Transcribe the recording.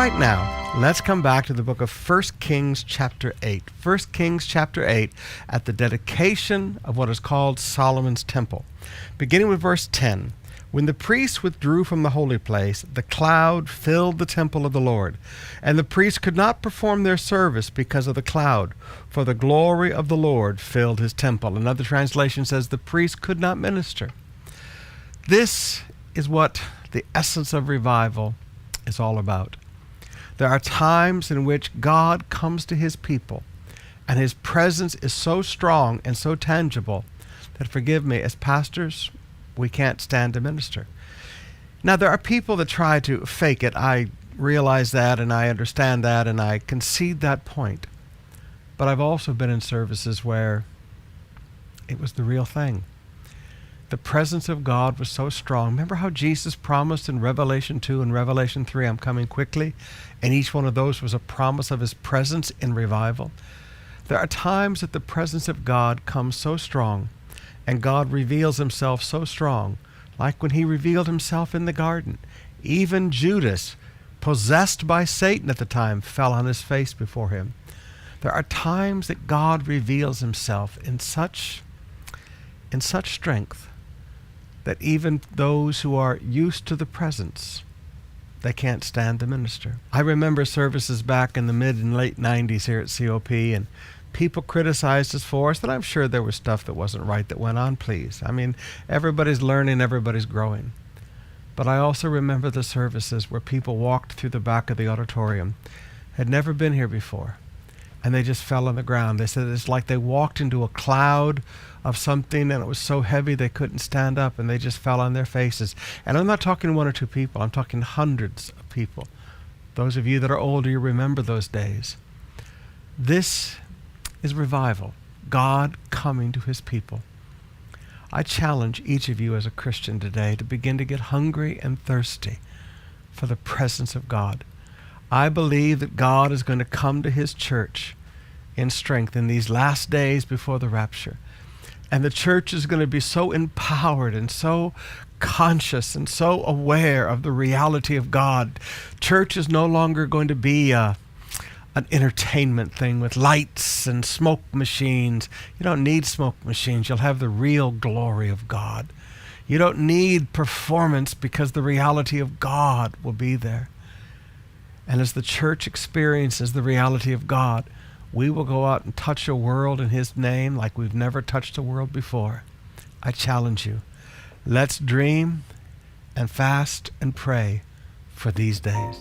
right now, let's come back to the book of 1 Kings chapter 8. 1 Kings chapter 8 at the dedication of what is called Solomon's temple. Beginning with verse 10. When the priests withdrew from the holy place, the cloud filled the temple of the Lord, and the priests could not perform their service because of the cloud, for the glory of the Lord filled his temple. Another translation says the priests could not minister. This is what the essence of revival is all about. There are times in which God comes to his people, and his presence is so strong and so tangible that, forgive me, as pastors, we can't stand to minister. Now, there are people that try to fake it. I realize that, and I understand that, and I concede that point. But I've also been in services where it was the real thing. The presence of God was so strong. Remember how Jesus promised in Revelation 2 and Revelation 3, I'm coming quickly? And each one of those was a promise of his presence in revival. There are times that the presence of God comes so strong, and God reveals himself so strong, like when he revealed himself in the garden. Even Judas, possessed by Satan at the time, fell on his face before him. There are times that God reveals himself in such strength that even those who are used to the presence, they can't stand the minister. I remember services back in the mid and late 90s here at COP, and people criticized us for us, and I'm sure there was stuff that wasn't right that went on, please. I mean, everybody's learning, everybody's growing. But I also remember the services where people walked through the back of the auditorium, had never been here before, and they just fell on the ground. They said it's like they walked into a cloud of something, and it was so heavy they couldn't stand up, and they just fell on their faces. And I'm not talking one or two people, I'm talking hundreds of people. Those of you that are older, you remember those days. This is revival, God coming to his people. I challenge each of you as a Christian today to begin to get hungry and thirsty for the presence of God. I believe that God is going to come to his church in strength in these last days before the rapture. And the church is going to be so empowered and so conscious and so aware of the reality of God. Church is no longer going to be an entertainment thing with lights and smoke machines. You don't need smoke machines. You'll have the real glory of God. You don't need performance because the reality of God will be there. And as the church experiences the reality of God, we will go out and touch a world in his name like we've never touched a world before. I challenge you. Let's dream and fast and pray for these days.